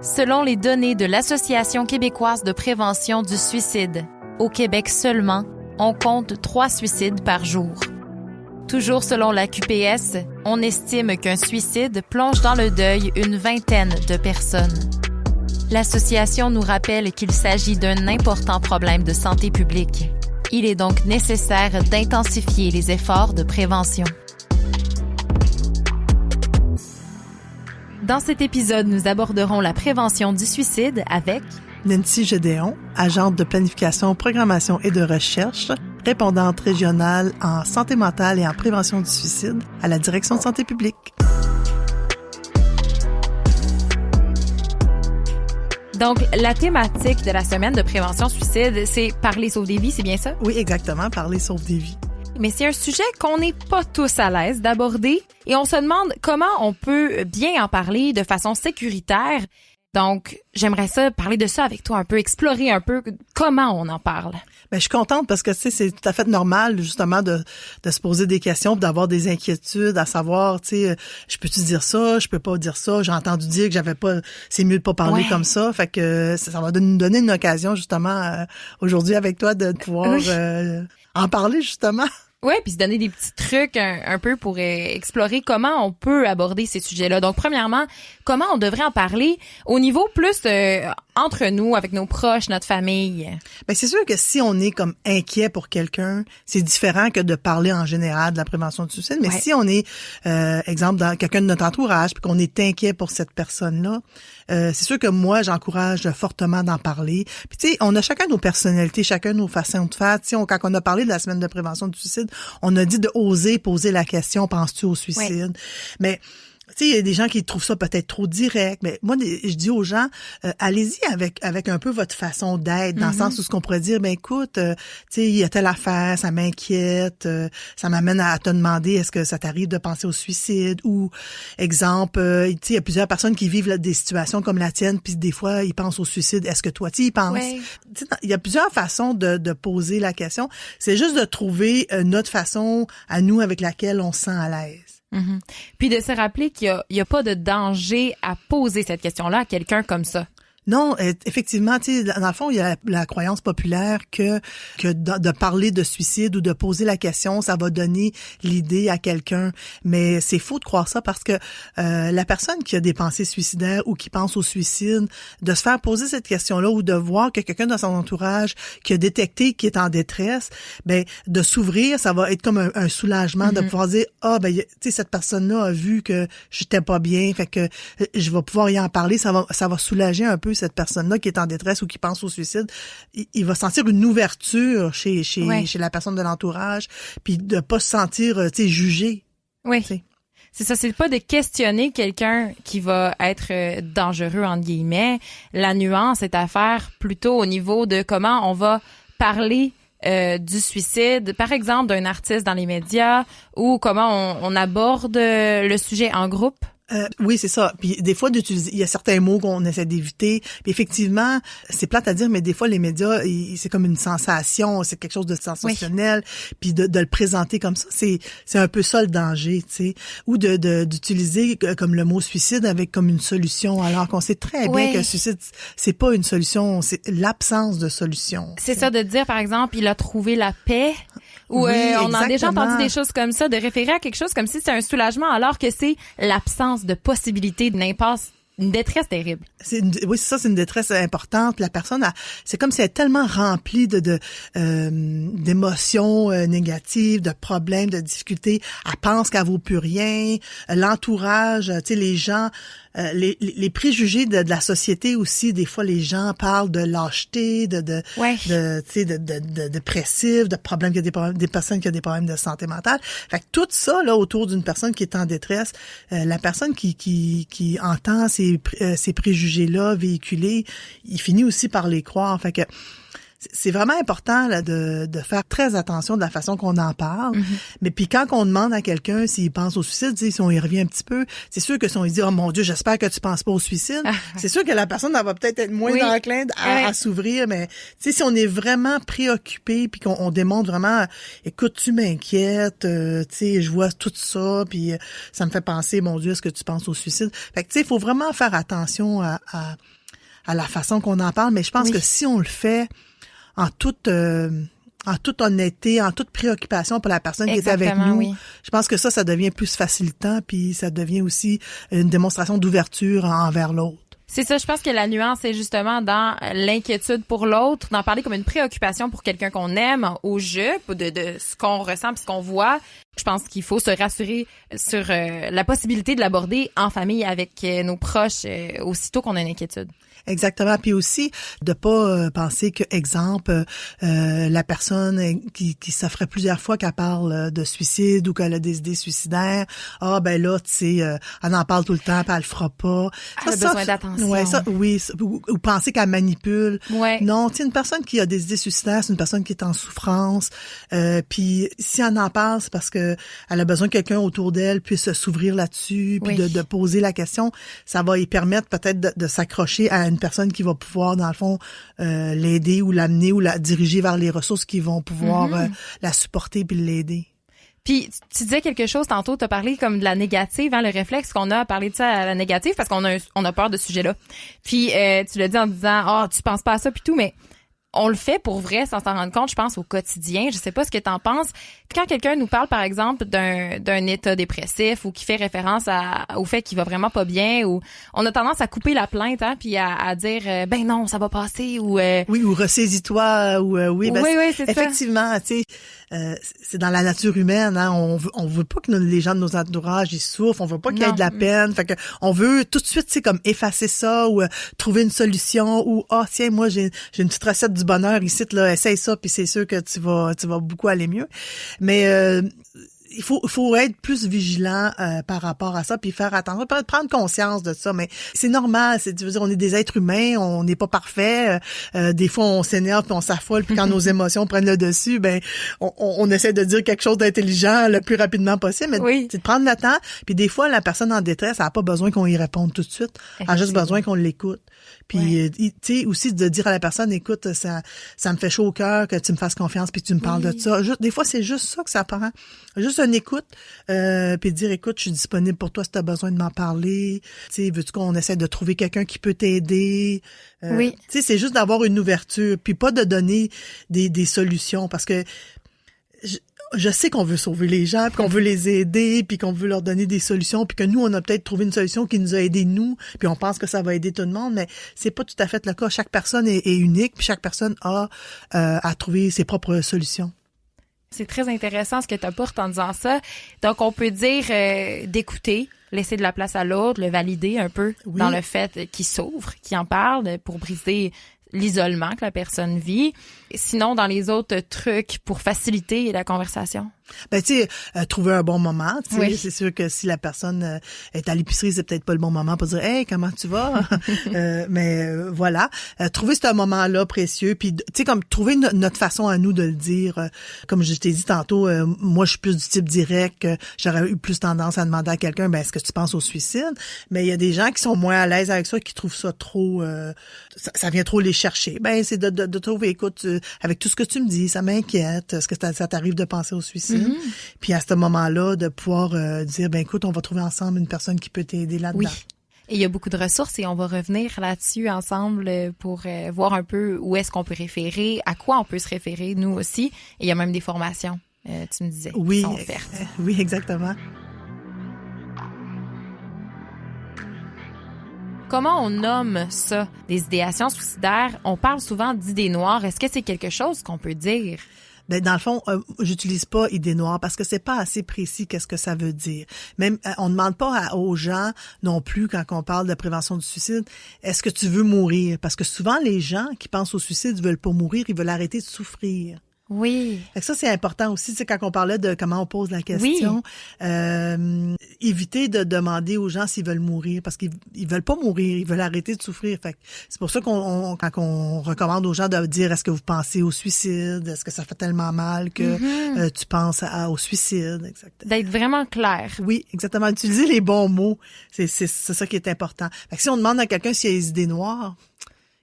Selon les données de l'Association québécoise de prévention du suicide, au Québec seulement, on compte 3 suicides par jour. Toujours selon la QPS, on estime qu'un suicide plonge dans le deuil une vingtaine de personnes. L'association nous rappelle qu'il s'agit d'un important problème de santé publique. Il est donc nécessaire d'intensifier les efforts de prévention. Dans cet épisode, nous aborderons la prévention du suicide avec Nancy Gédéon, agente de planification, programmation et de recherche, répondante régionale en santé mentale et en prévention du suicide à la Direction de santé publique. Donc, la thématique de la semaine de prévention suicide, c'est « Parler sauve des vies », c'est bien ça? Oui, exactement, parler sauve des vies. Mais c'est un sujet qu'on n'est pas tous à l'aise d'aborder et on se demande comment on peut bien en parler de façon sécuritaire. Donc, j'aimerais ça parler de ça avec toi un peu, explorer un peu comment on en parle. Ben, je suis contente parce que, tu sais, c'est tout à fait normal, justement, de se poser des questions, d'avoir des inquiétudes, à savoir, tu sais, je peux-tu dire ça, je peux pas dire ça, j'ai entendu dire que j'avais pas, c'est mieux de pas parler comme ça. Fait que ça va nous donner une occasion, justement, aujourd'hui avec toi, de pouvoir en parler, justement. Oui, puis se donner des petits trucs un peu pour explorer comment on peut aborder ces sujets-là. Donc, premièrement, comment on devrait en parler au niveau plus entre nous, avec nos proches, notre famille? Ben c'est sûr que si on est comme inquiet pour quelqu'un, c'est différent que de parler en général de la prévention du suicide. Mais si on est, exemple, dans quelqu'un de notre entourage, puis qu'on est inquiet pour cette personne-là, c'est sûr que moi, j'encourage fortement d'en parler. Puis tu sais, on a chacun nos personnalités, chacun nos façons de faire. Tu sais, quand on a parlé de la semaine de prévention du suicide, on a dit de oser poser la question, penses-tu au suicide? Mais tu sais, il y a des gens qui trouvent ça peut-être trop direct, mais moi, je dis aux gens, allez-y avec un peu votre façon d'être, dans le sens où ce qu'on pourrait dire, ben écoute, tu sais, il y a telle affaire, ça m'inquiète, ça m'amène à te demander, est-ce que ça t'arrive de penser au suicide? Ou, exemple, tu sais, il y a plusieurs personnes qui vivent des situations comme la tienne, puis des fois, ils pensent au suicide. Est-ce que toi, tu y penses? Ouais. Tu sais, il y a plusieurs façons de poser la question. C'est juste de trouver notre façon à nous avec laquelle on se sent à l'aise. Mm-hmm. Puis de se rappeler qu'il y a pas de danger à poser cette question-là à quelqu'un comme ça. Non, effectivement, tu sais, dans le fond, il y a la croyance populaire que de parler de suicide ou de poser la question, ça va donner l'idée à quelqu'un. Mais c'est faux de croire ça parce que la personne qui a des pensées suicidaires ou qui pense au suicide, de se faire poser cette question-là ou de voir que quelqu'un dans son entourage qui a détecté qu'il est en détresse, ben de s'ouvrir, ça va être comme un soulagement de pouvoir dire ben tu sais, cette personne-là a vu que j'étais pas bien, fait que je vais pouvoir y en parler, ça va soulager un peu cette personne-là qui est en détresse ou qui pense au suicide. Il va sentir une ouverture chez la personne de l'entourage, puis de pas se sentir, tu sais, jugé. Oui. T'sais. C'est ça, c'est pas de questionner quelqu'un qui va être dangereux, entre guillemets. La nuance est à faire plutôt au niveau de comment on va parler du suicide, par exemple, d'un artiste dans les médias, ou comment on aborde le sujet en groupe. Oui, c'est ça. Puis des fois, il y a certains mots qu'on essaie d'éviter. Puis effectivement, c'est plate à dire, mais des fois, les médias, c'est comme une sensation, c'est quelque chose de sensationnel. Oui. Puis de le présenter comme ça, c'est un peu ça le danger, tu sais. Ou d'utiliser comme le mot suicide avec comme une solution, alors qu'on sait très bien que le suicide, c'est pas une solution, c'est l'absence de solution. C'est ça, de dire, par exemple, il a trouvé la paix. Ou on a déjà entendu des choses comme ça, de référer à quelque chose comme si c'est un soulagement, alors que c'est l'absence de possibilité d'une impasse, une détresse terrible. Oui, c'est ça, c'est une détresse importante. La personne, c'est comme si elle est tellement remplie d'émotions négatives, de problèmes, de difficultés. Elle pense qu'elle vaut plus rien. L'entourage, tu sais, les gens, les préjugés de la société aussi. Des fois, les gens parlent de lâcheté, de dépressif, de problèmes, des personnes qui ont des problèmes de santé mentale. Fait que tout ça là autour d'une personne qui est en détresse, la personne qui entend ces préjugés-là véhiculés, il finit aussi par les croire. Fait que c'est vraiment important là, de faire très attention de la façon qu'on en parle. Mais puis quand on demande à quelqu'un s'il pense au suicide, si on y revient un petit peu, c'est sûr que si on lui dit « Oh mon Dieu, j'espère que tu penses pas au suicide », c'est sûr que la personne elle va peut-être être moins enclin à s'ouvrir. Mais si on est vraiment préoccupé puis qu'on démontre vraiment « Écoute, tu m'inquiètes, je vois tout ça, puis ça me fait penser, mon Dieu, est-ce que tu penses au suicide? » Fait que il faut vraiment faire attention à la façon qu'on en parle. Mais je pense que si on le fait en toute honnêteté, en toute préoccupation pour la personne qui est avec nous, je pense que ça devient plus facilitant, puis ça devient aussi une démonstration d'ouverture envers l'autre. C'est ça, je pense que la nuance est justement dans l'inquiétude pour l'autre, d'en parler comme une préoccupation pour quelqu'un qu'on aime, au jeu, de ce qu'on ressent puis ce qu'on voit. Je pense qu'il faut se rassurer sur la possibilité de l'aborder en famille avec nos proches aussitôt qu'on a une inquiétude. Exactement. Puis aussi, de pas penser que, exemple, la personne qui ça ferait plusieurs fois qu'elle parle de suicide ou qu'elle a des idées suicidaires, ben là, tu sais, elle en parle tout le temps, puis elle le fera pas. Elle a besoin d'attention. Ouais, ça, oui. Ou penser qu'elle manipule. Ouais. Non, tu sais, une personne qui a des idées suicidaires, c'est une personne qui est en souffrance. Puis si elle en parle, c'est parce que elle a besoin que quelqu'un autour d'elle puisse s'ouvrir là-dessus, puis de poser la question. Ça va lui permettre peut-être de s'accrocher à une personne qui va pouvoir, dans le fond, l'aider ou l'amener ou la diriger vers les ressources qui vont pouvoir la supporter puis l'aider. Puis, tu disais quelque chose tantôt, tu as parlé comme de la négative, le réflexe qu'on a à parler de ça à la négative, parce qu'on a peur de ce sujet-là. Puis, tu l'as dit en disant, tu penses pas à ça puis tout, mais on le fait pour vrai sans s'en rendre compte, je pense, au quotidien. Je sais pas ce que t'en penses. Quand quelqu'un nous parle, par exemple, d'un état dépressif ou qui fait référence au fait qu'il va vraiment pas bien, ou on a tendance à couper la plainte, puis à dire ben non, ça va passer, ou oui, ou ressaisis-toi, ou oui, c'est effectivement, tu sais, c'est dans la nature humaine, hein. On veut pas que les gens de nos entourages ils souffrent, on veut pas qu'il y ait de la peine, fait que on veut tout de suite, tu sais, comme effacer ça ou trouver une solution, ou tiens, moi j'ai une petite recette du bonheur ici, là, essaye ça, puis c'est sûr que tu vas beaucoup aller mieux. Mais il faut être plus vigilant par rapport à ça, puis faire attention, prendre conscience de ça. Mais c'est normal, tu veux dire, on est des êtres humains, on n'est pas parfait. Des fois, on s'énerve, puis on s'affole, puis quand nos émotions prennent le dessus, ben on essaie de dire quelque chose d'intelligent le plus rapidement possible. Mais c'est de prendre le temps. Puis des fois, la personne en détresse, elle n'a pas besoin qu'on y réponde tout de suite. Elle a juste besoin qu'on l'écoute. Puis tu sais, aussi de dire à la personne, écoute, ça me fait chaud au cœur que tu me fasses confiance puis que tu me parles de ça. Des fois, c'est juste ça que ça prend. Juste une écoute, puis dire, écoute, je suis disponible pour toi si tu as besoin de m'en parler. Tu sais, veux-tu qu'on essaie de trouver quelqu'un qui peut t'aider? Tu sais, c'est juste d'avoir une ouverture, puis pas de donner des solutions, parce que je sais qu'on veut sauver les gens, puis qu'on veut les aider, puis qu'on veut leur donner des solutions, puis que nous, on a peut-être trouvé une solution qui nous a aidés, nous, puis on pense que ça va aider tout le monde, mais c'est pas tout à fait le cas. Chaque personne est unique, puis chaque personne a à trouver ses propres solutions. C'est très intéressant ce que tu apportes en disant ça. Donc, on peut dire d'écouter, laisser de la place à l'autre, le valider un peu dans le fait qu'il s'ouvre, qu'il en parle pour briser l'isolement que la personne vit. Sinon, dans les autres trucs pour faciliter la conversation. Ben tu sais, trouver un bon moment, tu sais, c'est sûr que si la personne est à l'épicerie, c'est peut-être pas le bon moment pour dire hey, comment tu vas? Mais voilà, trouver ce moment-là précieux, puis tu sais, comme trouver notre façon à nous de le dire. Comme je t'ai dit tantôt, moi je suis plus du type direct, j'aurais eu plus tendance à demander à quelqu'un ben est-ce que tu penses au suicide? Mais il y a des gens qui sont moins à l'aise avec ça, qui trouvent ça trop ça vient trop les chercher. Ben c'est de trouver, écoute, avec tout ce que tu me dis, ça m'inquiète, est-ce que ça t'arrive de penser au suicide? Puis à ce moment-là, de pouvoir dire, ben écoute, on va trouver ensemble une personne qui peut t'aider là-dedans. Oui. Et il y a beaucoup de ressources et on va revenir là-dessus ensemble pour voir un peu où est-ce qu'on peut référer, à quoi on peut se référer, nous aussi. Et il y a même des formations, tu me disais, qui sont offertes. Oui, exactement. Comment on nomme ça, des idéations suicidaires? On parle souvent d'idées noires. Est-ce que c'est quelque chose qu'on peut dire? Ben dans le fond, j'utilise pas idée noire parce que c'est pas assez précis qu'est-ce que ça veut dire. Même on demande pas aux gens non plus quand on parle de prévention du suicide, est-ce que tu veux mourir? Parce que souvent les gens qui pensent au suicide veulent pas mourir, ils veulent arrêter de souffrir. Oui. Fait que ça, c'est important aussi, tu sais, quand on parlait de comment on pose la question, éviter de demander aux gens s'ils veulent mourir, parce qu'ils veulent pas mourir, ils veulent arrêter de souffrir. Fait que c'est pour ça quand on recommande aux gens de dire, est-ce que vous pensez au suicide? Est-ce que ça fait tellement mal que tu penses au suicide? Exactement. D'être vraiment clair. Oui, exactement. Utiliser les bons mots, c'est ça qui est important. Fait que si on demande à quelqu'un s'il a des idées noires,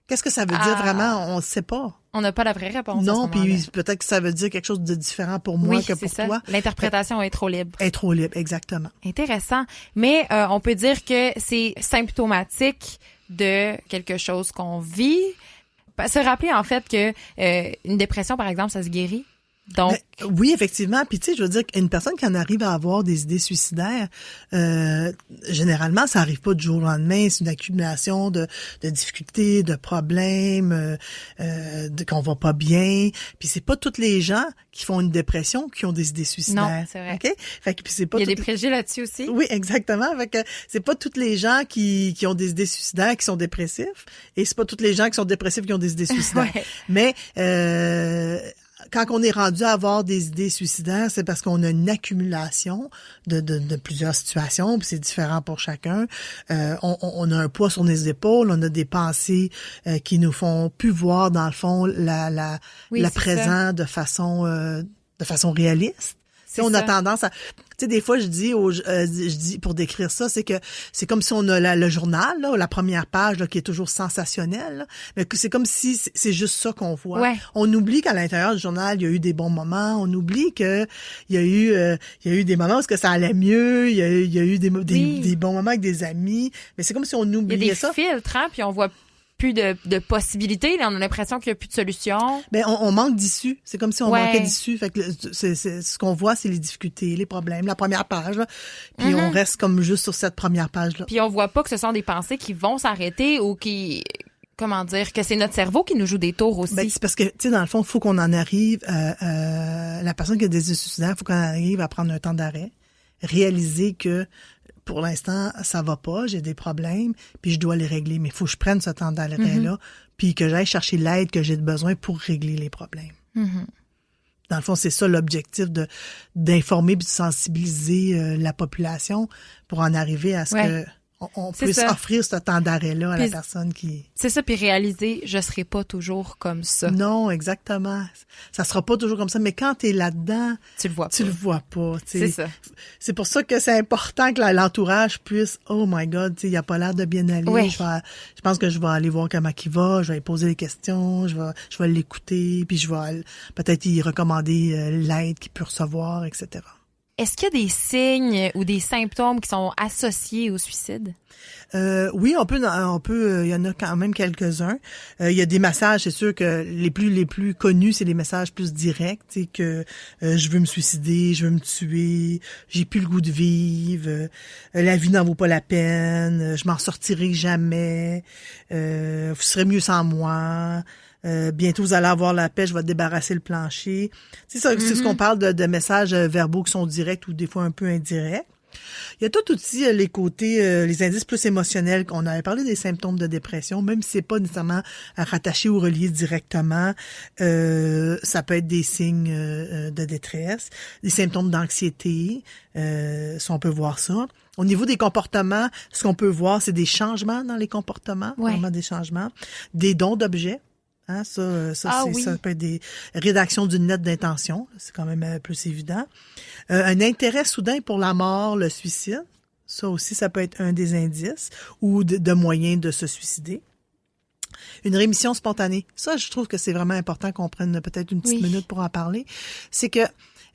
qu'est-ce que ça veut dire vraiment? On ne sait pas. On n'a pas la vraie réponse. Non, puis peut-être que ça veut dire quelque chose de différent pour moi que pour toi. L'interprétation est trop libre. Est trop libre, exactement. Intéressant. Mais on peut dire que c'est symptomatique de quelque chose qu'on vit. Se rappeler en fait que une dépression, par exemple, ça se guérit. Donc oui, effectivement. Puis tu sais, je veux dire qu'une personne qui en arrive à avoir des idées suicidaires, généralement, ça arrive pas du jour au lendemain. C'est une accumulation de difficultés, de problèmes, qu'on va pas bien. Puis c'est pas toutes les gens qui font une dépression qui ont des idées suicidaires. Non, c'est vrai. OK? Fait que puis c'est pas. Il y a des préjugés là-dessus aussi. Oui, exactement. Fait que c'est pas toutes les gens qui ont des idées suicidaires qui sont dépressifs, et c'est pas toutes les gens qui sont dépressifs qui ont des idées suicidaires. Ouais. Mais quand on est rendu à avoir des idées suicidaires, c'est parce qu'on a une accumulation de plusieurs situations, puis c'est différent pour chacun. On a un poids sur les épaules, on a des pensées qui nous font plus voir dans le fond la présent de façon réaliste. On a tendance à, tu sais, des fois je dis pour décrire ça, c'est que c'est comme si on a le journal, là, la première page là, qui est toujours sensationnelle, là, mais que c'est comme si c'est juste ça qu'on voit. Ouais. On oublie qu'à l'intérieur du journal il y a eu des bons moments, on oublie que il y a eu des moments où est-ce que ça allait mieux, il y a eu des bons moments avec des amis, mais c'est comme si on oubliait ça. Il y a des filtres, hein, puis on voit plus de possibilités, on a l'impression qu'il n'y a plus de solutions. Ben on manque d'issue, c'est comme si on manquait d'issue. Fait que c'est ce qu'on voit, c'est les difficultés, les problèmes, la première page là. Puis on reste comme juste sur cette première page là. Puis on voit pas que ce sont des pensées qui vont s'arrêter ou qui que c'est notre cerveau qui nous joue des tours aussi. Ben c'est parce que tu sais dans le fond, il faut qu'on en arrive la personne qui a des idées suicidaires, il faut qu'on en arrive à prendre un temps d'arrêt, réaliser que pour l'instant, ça va pas, j'ai des problèmes, puis je dois les régler. Mais il faut que je prenne ce temps d'arrêt-là, puis que j'aille chercher l'aide que j'ai besoin pour régler les problèmes. Dans le fond, c'est ça l'objectif d'informer et de sensibiliser la population pour en arriver à ce que on puisse offrir ce temps d'arrêt-là à la personne qui... C'est ça, puis réaliser, je serai pas toujours comme ça. Non, exactement. Ça sera pas toujours comme ça, mais quand t'es là-dedans... Tu le vois pas. Tu le vois pas. C'est ça. C'est pour ça que c'est important que l'entourage puisse... Oh my God, tu sais, il a pas l'air de bien aller. Oui. Je pense que je vais aller voir comment il va, je vais lui poser des questions, je vais l'écouter, puis je vais peut-être y recommander l'aide qu'il peut recevoir, etc. Est-ce qu'il y a des signes ou des symptômes qui sont associés au suicide? Oui, on peut, il y en a quand même quelques-uns. Il y a des messages, c'est sûr que les plus connus, c'est les messages plus directs, tu sais, que je veux me suicider, je veux me tuer, j'ai plus le goût de vivre, la vie n'en vaut pas la peine, je m'en sortirai jamais, vous serez mieux sans moi. Bientôt vous allez avoir la paix, je vais débarrasser le plancher. C'est ça, c'est ce qu'on parle de messages verbaux qui sont directs ou des fois un peu indirects. Il y a tout aussi les côtés, les indices plus émotionnels. On avait parlé des symptômes de dépression, même si c'est pas nécessairement rattaché ou relié directement. Ça peut être des signes de détresse, des symptômes d'anxiété, si on peut voir ça. Au niveau des comportements, ce qu'on peut voir, c'est des changements dans les comportements, vraiment des changements, des dons d'objets. Hein, ça peut être des rédactions d'une lettre d'intention, c'est quand même plus évident. Un intérêt soudain pour la mort, le suicide, ça aussi, ça peut être un des indices, ou de moyens de se suicider. Une rémission spontanée, ça, je trouve que c'est vraiment important qu'on prenne peut-être une petite minute pour en parler. C'est que,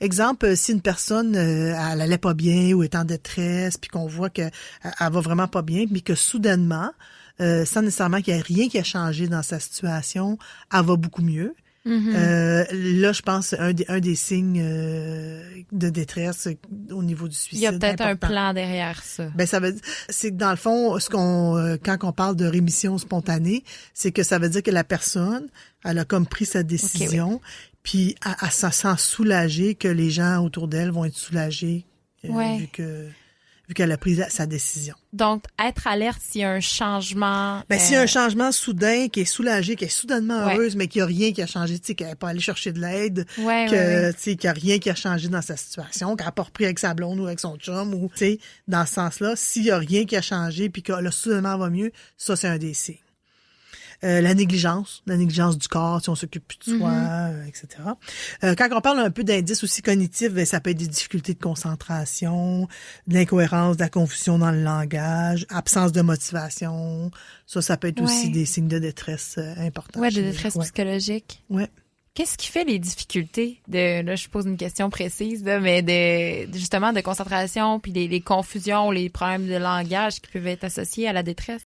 exemple, si une personne, elle allait pas bien ou est en détresse, puis qu'on voit qu'elle va vraiment pas bien, mais que soudainement, sans nécessairement qu'il y ait rien qui a changé dans sa situation, elle va beaucoup mieux. Là, je pense un des signes de détresse au niveau du suicide. Il y a peut-être important. un plan derrière ça. Ben ça veut dire, c'est que dans le fond, quand on parle de rémission spontanée, c'est que ça veut dire que la personne, elle a comme pris sa décision, puis elle se sent soulagée, que les gens autour d'elle vont être soulagés vu vu qu'elle a pris sa décision. Donc, être alerte s'il y a un changement. S'il y a un changement soudain, qui est soulagée, qui est soudainement heureuse, mais qu'il n'y a rien qui a changé, tu sais, qu'elle n'est pas allée chercher de l'aide, tu sais, qu'il n'y a rien qui a changé dans sa situation, qu'elle n'a pas repris avec sa blonde ou avec son chum, ou, tu sais, dans ce sens-là, s'il n'y a rien qui a changé puis que là, soudainement va mieux, ça, c'est un des signes. La négligence du corps, si on s'occupe plus de soi, etc. Quand on parle un peu d'indices aussi cognitifs, ça peut être des difficultés de concentration, de l'incohérence, de la confusion dans le langage, absence de motivation. Ça peut être aussi des signes de détresse importants. Ouais, de détresse psychologique. Ouais. Qu'est-ce qui fait les difficultés là, je pose une question précise, là, mais justement de concentration puis les confusions, les problèmes de langage qui peuvent être associés à la détresse?